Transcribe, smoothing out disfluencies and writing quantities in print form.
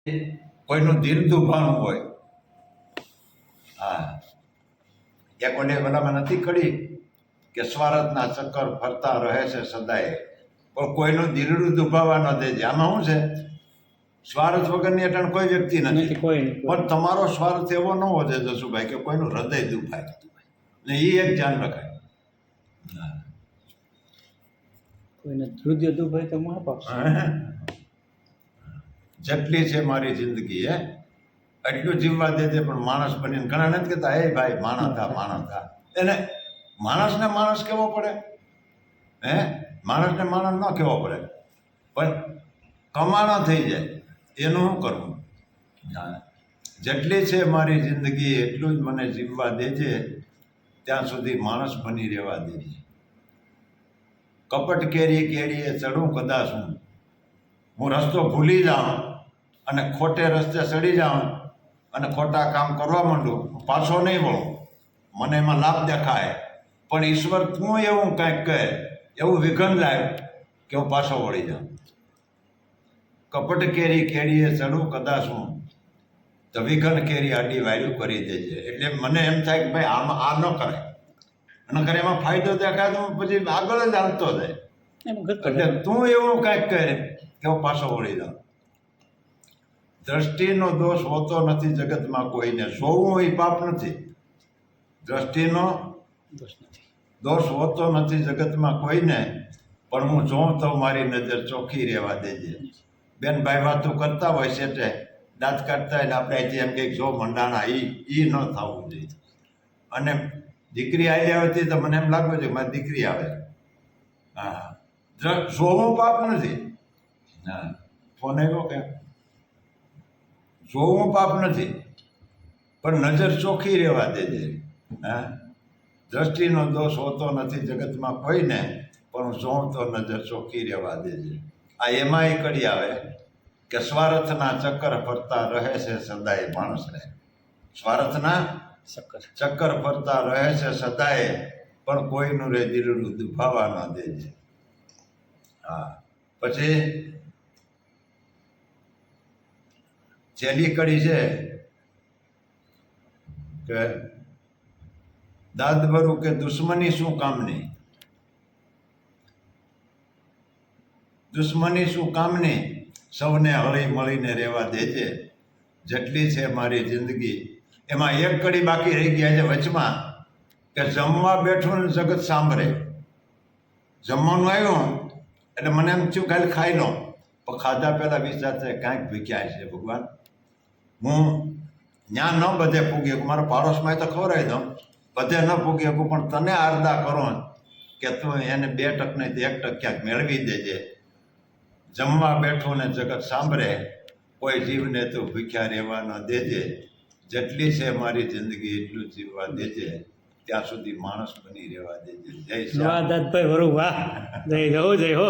કોઈનું દિલ દુભાણું હોય. હા, એક ઓલે બધામાં નથી કડી કે સ્વાર્થના ચક્કર ફરતા રહે છે સદાય, પણ કોઈનું દિલડું દુભાવા ન દેજે. આમાં શું છે, સ્વાર્થ વગરની અટણ કોઈ વ્યક્તિ નથી, પણ તમારો સ્વાર્થ એવો ન વધે જશુભાઈ કે કોઈનું હૃદય દુભાય ને, એ એક ધ્યાન રખાય. કોઈને હૃદય દુભાય તો જેટલી છે મારી જિંદગી એટલું જીવવા દેજે, પણ માણસ બનીને ઘણા નથી કહેતા હે ભાઈ માણસ થા. એને માણસને માણસ કહેવો પડે, માણસને માણસ ન કહેવો પડે, પણ કમાણા થઈ જાય એનું શું કરવું. જેટલી છે મારી જિંદગી એટલું જ મને જીવવા દેજે, ત્યાં સુધી માણસ બની રહેવા દેજે. કપટ કેરી કેરીએ ચડું કદાચ હું રસ્તો ભૂલી જાઉં અને ખોટે રસ્તે ચડી જાઉં અને ખોટા કામ કરવા માંડું, પાછો નહીં વળું. મને એમાં લાભ દેખાય, પણ ઈશ્વર તું એવું કાંઈક કહે, એવું વિઘન લાવ કે હું પાછો વળી જાઉં. કપટ કેરી કેરીએ ચડું કદાચ હું તો વિઘન કેરી આડી વાયડું કરી દેજે. એટલે મને એમ થાય કે ભાઈ આમાં આ ન કરાય, અને કરે એમાં ફાયદો દેખાય તો પછી આગળ જ હાલતો જાય. એટલે તું એવું કાંઈક કહે કે હું પાછો વળી જાઉં. દ્રષ્ટિનો દોષ હોતો નથી જગતમાં કોઈને, જોવું એ પાપ નથી. દ્રષ્ટિનો દોષ હોતો નથી જગતમાં કોઈને, પણ હું જોઉં તો મારી નજર ચોખ્ખી રહેવા દેજે. બેન ભાઈ વાતું કરતા હોય છે તે દાંત કાઢતા હોય આપણે અહીંથી એમ કંઈક જો મંડાણા એ ન થવું જોઈએ. અને દીકરી આવી આવતી તો મને એમ લાગવું છે મારી દીકરી આવે. હા, જોવું પાપ નથી. હા, ફોન આવ્યો કે જોવું પાપ નથી, પણ નજર ચોખ્ખી રહેવા દેજે. હા, દ્રષ્ટિનો દોષ હોતો નથી જગતમાં કોઈને, પણ જોઉં તો નજર ચોખ્ખી રહેવા દેજે. આ એમાંય કડી આવે કે સ્વાર્થના ચક્કર ફરતા રહે છે સદાય માણસને. સ્વાર્થના ચક્કર ફરતા રહે છે સદાય, પણ કોઈનું રે દિલનું દુભાવા ન દેજે. હા, પછી છેલ્લી કડી છે કે દાદ ભરું કે દુશ્મની શું કામની, દુશ્મની શું કામની, સૌને હળી મળીને રહેવા દેજે. જેટલી છે મારી જિંદગી એમાં એક કડી બાકી રહી ગયા છે વચમાં, કે જમવા બેઠું ને જગત સાંભળે. જમવાનું આવ્યું એટલે મને એમ થયું ખાલી ખાઈ લો, પણ ખાધા પહેલાં વિચાર થાય કાંઈક ભીખ્યા છે ભગવાન, હું ત્યાં ન બધે પૂગી શકું, મારા પાડોશમાં તો ખવડાવી દઉં, બધે ન પૂગી શકું, પણ તને આરદા કરો કે તું એને 2 ટક નહીં તો 1 ટક ક્યાંક મેળવી દેજે. જમવા બેઠું ને જગત સાંભળે, કોઈ જીવને તું ભૂખ્યા રહેવા ન દેજે. જેટલી છે મારી જિંદગી એટલું જીવવા દેજે, ત્યાં સુધી માણસ બની રહેવા દેજે. જય શ્રી દાદભાઈ, વાહ, જય હો.